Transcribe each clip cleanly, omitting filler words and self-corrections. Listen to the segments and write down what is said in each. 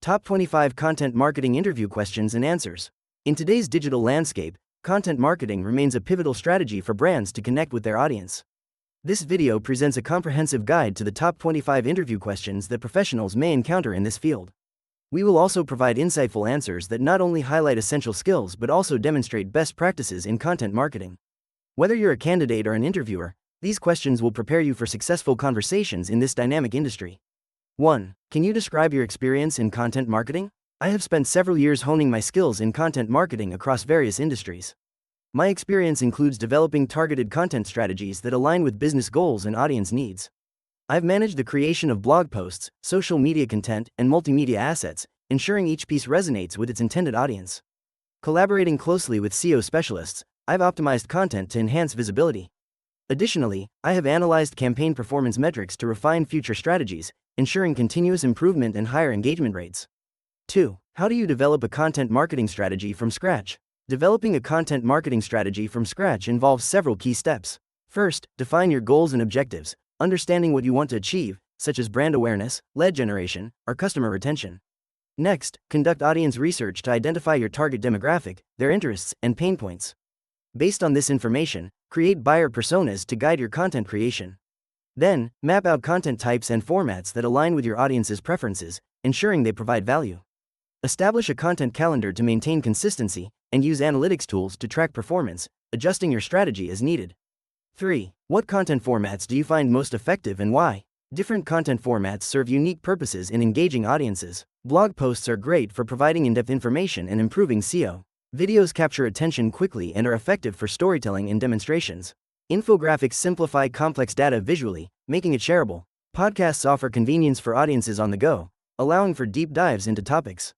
Top 25 Content Marketing Interview Questions and Answers. In today's digital landscape, content marketing remains a pivotal strategy for brands to connect with their audience. This video presents a comprehensive guide to the top 25 interview questions that professionals may encounter in this field. We will also provide insightful answers that not only highlight essential skills but also demonstrate best practices in content marketing. Whether you're a candidate or an interviewer, these questions will prepare you for successful conversations in this dynamic industry. 1. Can you describe your experience in content marketing? I have spent several years honing my skills in content marketing across various industries. My experience includes developing targeted content strategies that align with business goals and audience needs. I've managed the creation of blog posts, social media content, and multimedia assets, ensuring each piece resonates with its intended audience. Collaborating closely with SEO specialists, I've optimized content to enhance visibility. Additionally, I have analyzed campaign performance metrics to refine future strategies, ensuring continuous improvement and higher engagement rates. 2. How do you develop a content marketing strategy from scratch? Developing a content marketing strategy from scratch involves several key steps. First, define your goals and objectives, understanding what you want to achieve, such as brand awareness, lead generation, or customer retention. Next, conduct audience research to identify your target demographic, their interests, and pain points. Based on this information, create buyer personas to guide your content creation. Then, map out content types and formats that align with your audience's preferences, ensuring they provide value. Establish a content calendar to maintain consistency, and use analytics tools to track performance, adjusting your strategy as needed. 3. What content formats do you find most effective and why? Different content formats serve unique purposes in engaging audiences. Blog posts are great for providing in-depth information and improving SEO. Videos capture attention quickly and are effective for storytelling and demonstrations. Infographics simplify complex data visually, making it shareable. Podcasts offer convenience for audiences on the go, allowing for deep dives into topics.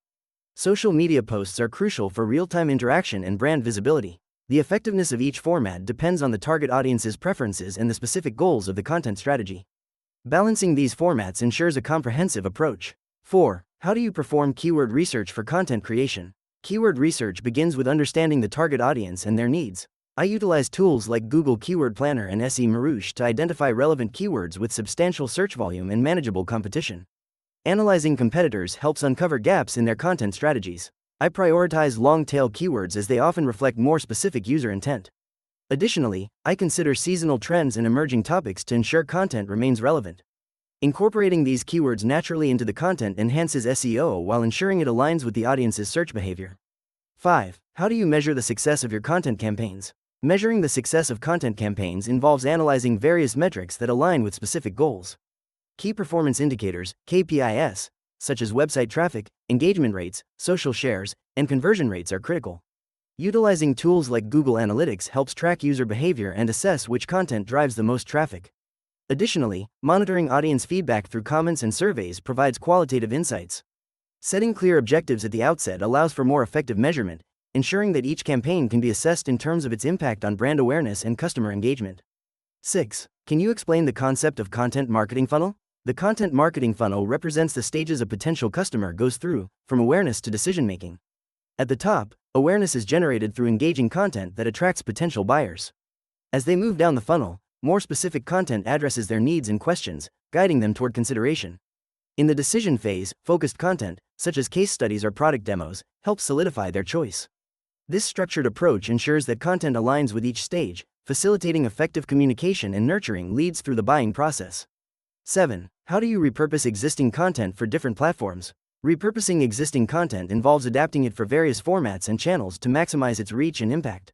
Social media posts are crucial for real-time interaction and brand visibility. The effectiveness of each format depends on the target audience's preferences and the specific goals of the content strategy. Balancing these formats ensures a comprehensive approach. 4. How do you perform keyword research for content creation? Keyword research begins with understanding the target audience and their needs. I utilize tools like Google Keyword Planner and SEMrush to identify relevant keywords with substantial search volume and manageable competition. Analyzing competitors helps uncover gaps in their content strategies. I prioritize long-tail keywords as they often reflect more specific user intent. Additionally, I consider seasonal trends and emerging topics to ensure content remains relevant. Incorporating these keywords naturally into the content enhances SEO while ensuring it aligns with the audience's search behavior. 5. How do you measure the success of your content campaigns? Measuring the success of content campaigns involves analyzing various metrics that align with specific goals. Key performance indicators, KPIs, such as website traffic, engagement rates, social shares, and conversion rates are critical. Utilizing tools like Google Analytics helps track user behavior and assess which content drives the most traffic. Additionally, monitoring audience feedback through comments and surveys provides qualitative insights. Setting clear objectives at the outset allows for more effective measurement, ensuring that each campaign can be assessed in terms of its impact on brand awareness and customer engagement. 6. Can you explain the concept of content marketing funnel? The content marketing funnel represents the stages a potential customer goes through, from awareness to decision-making. At the top, awareness is generated through engaging content that attracts potential buyers. As they move down the funnel, more specific content addresses their needs and questions, guiding them toward consideration. In the decision phase, focused content, such as case studies or product demos, helps solidify their choice. This structured approach ensures that content aligns with each stage, facilitating effective communication and nurturing leads through the buying process. 7. How do you repurpose existing content for different platforms? Repurposing existing content involves adapting it for various formats and channels to maximize its reach and impact.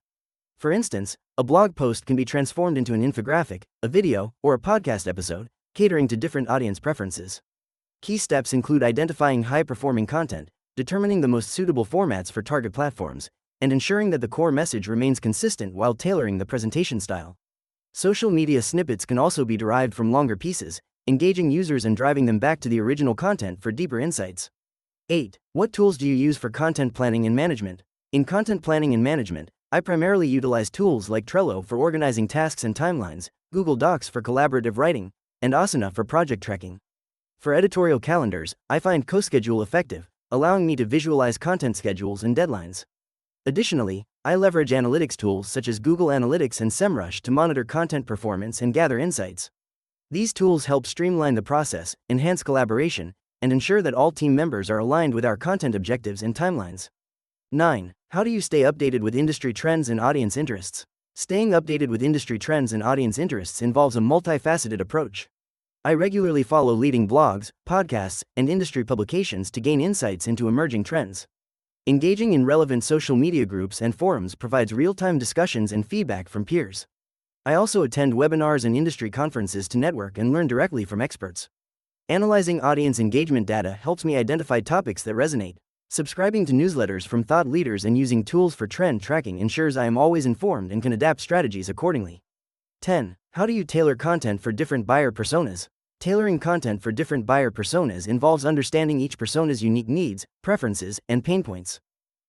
For instance, a blog post can be transformed into an infographic, a video, or a podcast episode, catering to different audience preferences. Key steps include identifying high-performing content, determining the most suitable formats for target platforms, and ensuring that the core message remains consistent while tailoring the presentation style. Social media snippets can also be derived from longer pieces, engaging users and driving them back to the original content for deeper insights. 8. What tools do you use for content planning and management? In content planning and management, I primarily utilize tools like Trello for organizing tasks and timelines, Google Docs for collaborative writing, and Asana for project tracking. For editorial calendars, I find CoSchedule effective, allowing me to visualize content schedules and deadlines. Additionally, I leverage analytics tools such as Google Analytics and SEMrush to monitor content performance and gather insights. These tools help streamline the process, enhance collaboration, and ensure that all team members are aligned with our content objectives and timelines. 9. How do you stay updated with industry trends and audience interests? Staying updated with industry trends and audience interests involves a multifaceted approach. I regularly follow leading blogs, podcasts, and industry publications to gain insights into emerging trends. Engaging in relevant social media groups and forums provides real-time discussions and feedback from peers. I also attend webinars and industry conferences to network and learn directly from experts. Analyzing audience engagement data helps me identify topics that resonate. Subscribing to newsletters from thought leaders and using tools for trend tracking ensures I am always informed and can adapt strategies accordingly. 10. How do you tailor content for different buyer personas? Tailoring content for different buyer personas involves understanding each persona's unique needs, preferences, and pain points.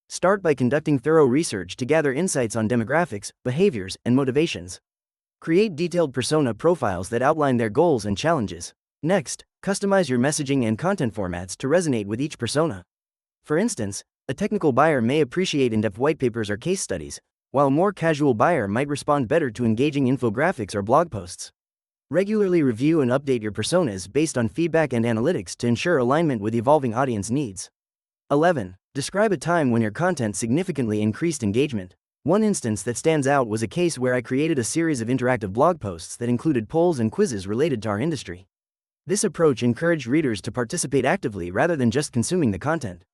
Start by conducting thorough research to gather insights on demographics, behaviors, and motivations. Create detailed persona profiles that outline their goals and challenges. Next, customize your messaging and content formats to resonate with each persona. For instance, a technical buyer may appreciate in-depth white papers or case studies, while a more casual buyer might respond better to engaging infographics or blog posts. Regularly review and update your personas based on feedback and analytics to ensure alignment with evolving audience needs. 11. Describe a time when your content significantly increased engagement. One instance that stands out was a case where I created a series of interactive blog posts that included polls and quizzes related to our industry. This approach encouraged readers to participate actively rather than just consuming the content.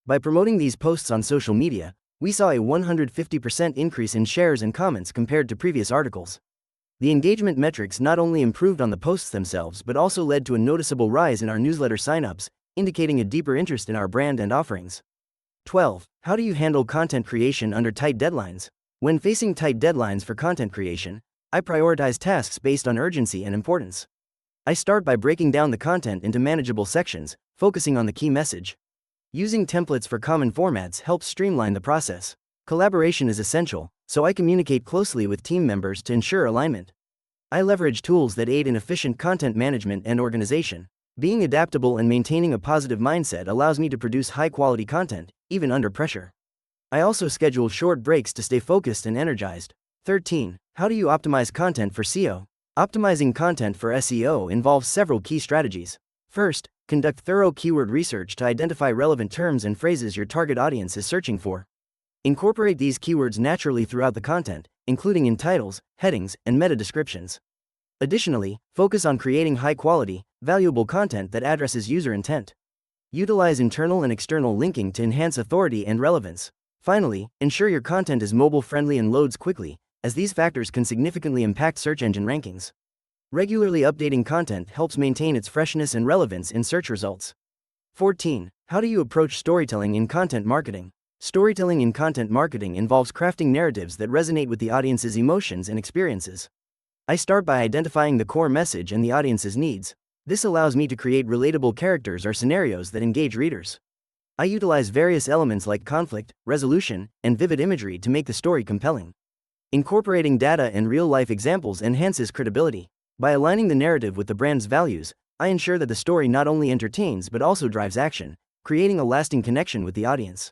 By promoting these posts on social media, we saw a 150% increase in shares and comments compared to previous articles. The engagement metrics not only improved on the posts themselves but also led to a noticeable rise in our newsletter signups, indicating a deeper interest in our brand and offerings. 12. How do you handle content creation under tight deadlines? When facing tight deadlines for content creation, I prioritize tasks based on urgency and importance. I start by breaking down the content into manageable sections, focusing on the key message. Using templates for common formats helps streamline the process. Collaboration is essential, so I communicate closely with team members to ensure alignment. I leverage tools that aid in efficient content management and organization. Being adaptable and maintaining a positive mindset allows me to produce high-quality content, even under pressure. I also schedule short breaks to stay focused and energized. 13. How do you optimize content for SEO? Optimizing content for SEO involves several key strategies. First, conduct thorough keyword research to identify relevant terms and phrases your target audience is searching for. Incorporate these keywords naturally throughout the content, including in titles, headings, and meta descriptions. Additionally, focus on creating high-quality, valuable content that addresses user intent. Utilize internal and external linking to enhance authority and relevance. Finally, ensure your content is mobile-friendly and loads quickly, as these factors can significantly impact search engine rankings. Regularly updating content helps maintain its freshness and relevance in search results. 14. How do you approach storytelling in content marketing? Storytelling in content marketing involves crafting narratives that resonate with the audience's emotions and experiences. I start by identifying the core message and the audience's needs. This allows me to create relatable characters or scenarios that engage readers. I utilize various elements like conflict, resolution, and vivid imagery to make the story compelling. Incorporating data and real-life examples enhances credibility. By aligning the narrative with the brand's values, I ensure that the story not only entertains but also drives action, creating a lasting connection with the audience.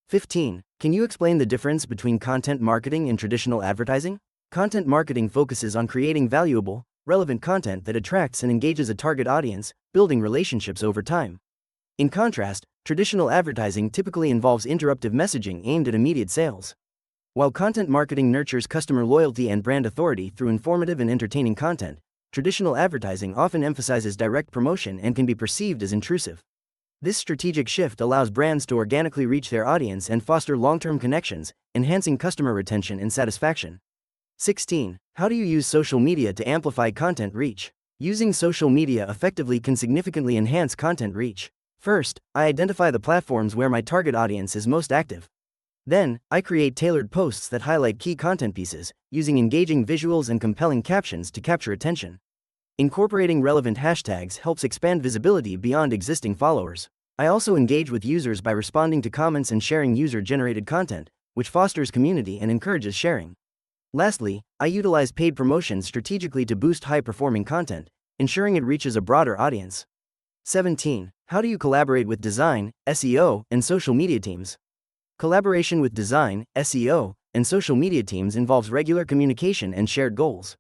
15. Can you explain the difference between content marketing and traditional advertising? Content marketing focuses on creating valuable, relevant content that attracts and engages a target audience, building relationships over time. In contrast, traditional advertising typically involves interruptive messaging aimed at immediate sales. While content marketing nurtures customer loyalty and brand authority through informative and entertaining content, traditional advertising often emphasizes direct promotion and can be perceived as intrusive. This strategic shift allows brands to organically reach their audience and foster long-term connections, enhancing customer retention and satisfaction. 16. How do you use social media to amplify content reach? Using social media effectively can significantly enhance content reach. First, I identify the platforms where my target audience is most active. Then, I create tailored posts that highlight key content pieces, using engaging visuals and compelling captions to capture attention. Incorporating relevant hashtags helps expand visibility beyond existing followers. I also engage with users by responding to comments and sharing user-generated content, which fosters community and encourages sharing. Lastly, I utilize paid promotions strategically to boost high-performing content, ensuring it reaches a broader audience. 17. How do you collaborate with design, SEO, and social media teams? Collaboration with design, SEO, and social media teams involves regular communication and shared goals.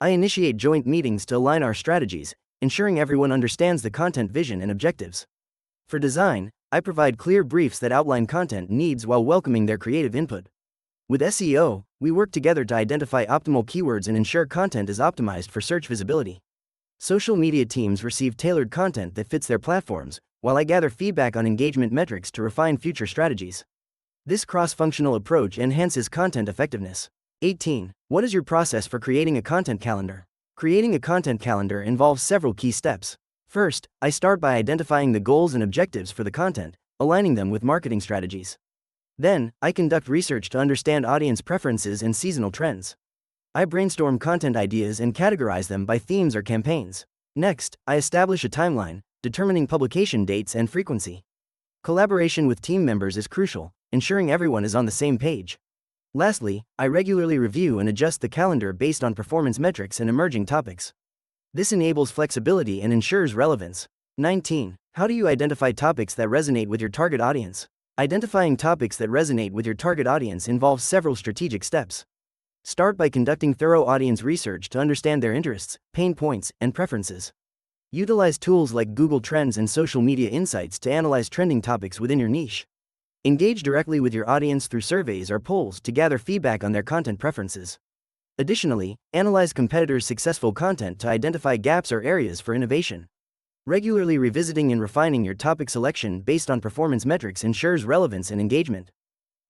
I initiate joint meetings to align our strategies, ensuring everyone understands the content vision and objectives. For design, I provide clear briefs that outline content needs while welcoming their creative input. With SEO, we work together to identify optimal keywords and ensure content is optimized for search visibility. Social media teams receive tailored content that fits their platforms, while I gather feedback on engagement metrics to refine future strategies. This cross-functional approach enhances content effectiveness. 18. What is your process for creating a content calendar? Creating a content calendar involves several key steps. First, I start by identifying the goals and objectives for the content, aligning them with marketing strategies. Then, I conduct research to understand audience preferences and seasonal trends. I brainstorm content ideas and categorize them by themes or campaigns. Next, I establish a timeline, determining publication dates and frequency. Collaboration with team members is crucial, ensuring everyone is on the same page. Lastly, I regularly review and adjust the calendar based on performance metrics and emerging topics. This enables flexibility and ensures relevance. 19. How do you identify topics that resonate with your target audience? Identifying topics that resonate with your target audience involves several strategic steps. Start by conducting thorough audience research to understand their interests, pain points, and preferences. Utilize tools like Google Trends and social media insights to analyze trending topics within your niche. Engage directly with your audience through surveys or polls to gather feedback on their content preferences. Additionally, analyze competitors' successful content to identify gaps or areas for innovation. Regularly revisiting and refining your topic selection based on performance metrics ensures relevance and engagement.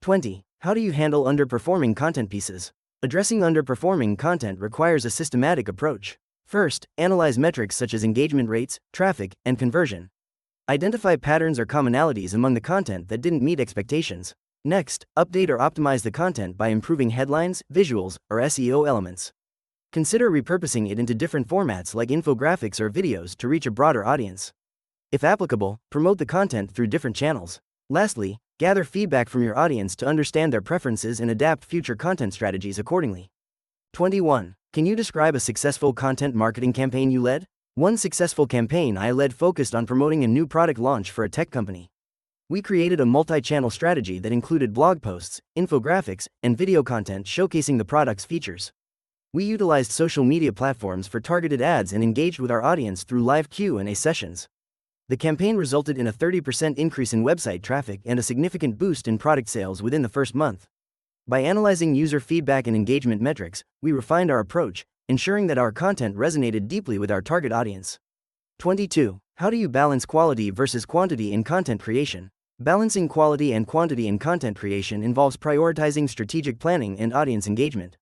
20. How do you handle underperforming content pieces? Addressing underperforming content requires a systematic approach. First, analyze metrics such as engagement rates, traffic, and conversion. Identify patterns or commonalities among the content that didn't meet expectations. Next, update or optimize the content by improving headlines, visuals, or SEO elements. Consider repurposing it into different formats like infographics or videos to reach a broader audience. If applicable, promote the content through different channels. Lastly, gather feedback from your audience to understand their preferences and adapt future content strategies accordingly. 21. Can you describe a successful content marketing campaign you led? One successful campaign I led focused on promoting a new product launch for a tech company. We created a multi-channel strategy that included blog posts, infographics, and video content showcasing the product's features. We utilized social media platforms for targeted ads and engaged with our audience through live Q&A sessions. The campaign resulted in a 30% increase in website traffic and a significant boost in product sales within the first month. By analyzing user feedback and engagement metrics, we refined our approach, ensuring that our content resonated deeply with our target audience. 22. How do you balance quality versus quantity in content creation? Balancing quality and quantity in content creation involves prioritizing strategic planning and audience engagement.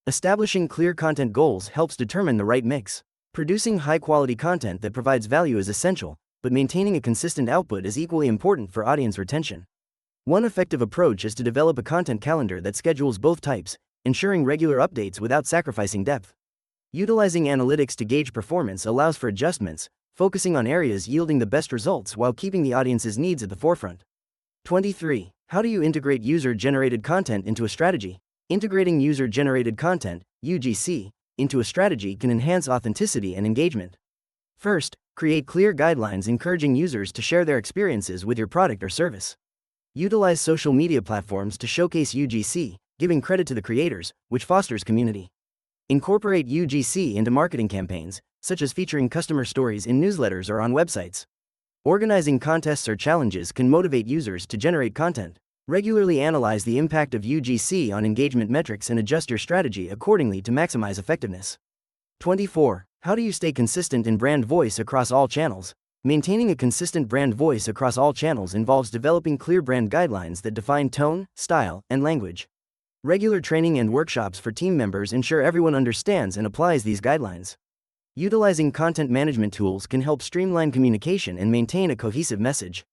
Establishing clear content goals helps determine the right mix. Producing high-quality content that provides value is essential, but maintaining a consistent output is equally important for audience retention. One effective approach is to develop a content calendar that schedules both types, ensuring regular updates without sacrificing depth. Utilizing analytics to gauge performance allows for adjustments, focusing on areas yielding the best results while keeping the audience's needs at the forefront. 23. How do you integrate user-generated content into a strategy? Integrating user-generated content, UGC, into a strategy can enhance authenticity and engagement. First, create clear guidelines encouraging users to share their experiences with your product or service. Utilize social media platforms to showcase UGC, giving credit to the creators, which fosters community. Incorporate UGC into marketing campaigns, such as featuring customer stories in newsletters or on websites. Organizing contests or challenges can motivate users to generate content. Regularly analyze the impact of UGC on engagement metrics and adjust your strategy accordingly to maximize effectiveness. 24. How do you stay consistent in brand voice across all channels? Maintaining a consistent brand voice across all channels involves developing clear brand guidelines that define tone, style, and language. Regular training and workshops for team members ensure everyone understands and applies these guidelines. Utilizing content management tools can help streamline communication and maintain a cohesive message.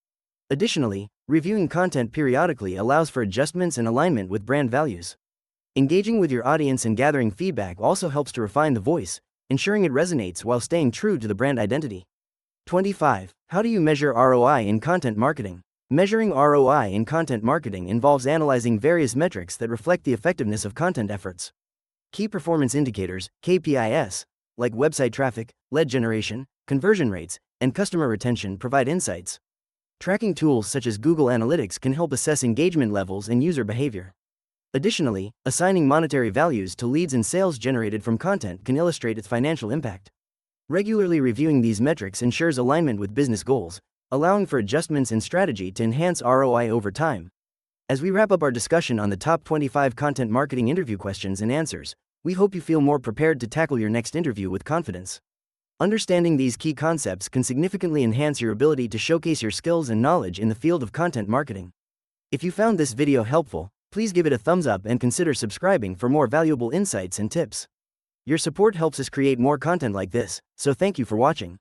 Additionally, reviewing content periodically allows for adjustments and alignment with brand values. Engaging with your audience and gathering feedback also helps to refine the voice, ensuring it resonates while staying true to the brand identity. 25. How do you measure ROI in content marketing? Measuring ROI in content marketing involves analyzing various metrics that reflect the effectiveness of content efforts. Key performance indicators, KPIs, like website traffic, lead generation, conversion rates, and customer retention provide insights. Tracking tools such as Google Analytics can help assess engagement levels and user behavior. Additionally, assigning monetary values to leads and sales generated from content can illustrate its financial impact. Regularly reviewing these metrics ensures alignment with business goals, allowing for adjustments in strategy to enhance ROI over time. As we wrap up our discussion on the top 25 content marketing interview questions and answers, we hope you feel more prepared to tackle your next interview with confidence. Understanding these key concepts can significantly enhance your ability to showcase your skills and knowledge in the field of content marketing. If you found this video helpful, please give it a thumbs up and consider subscribing for more valuable insights and tips. Your support helps us create more content like this, so thank you for watching.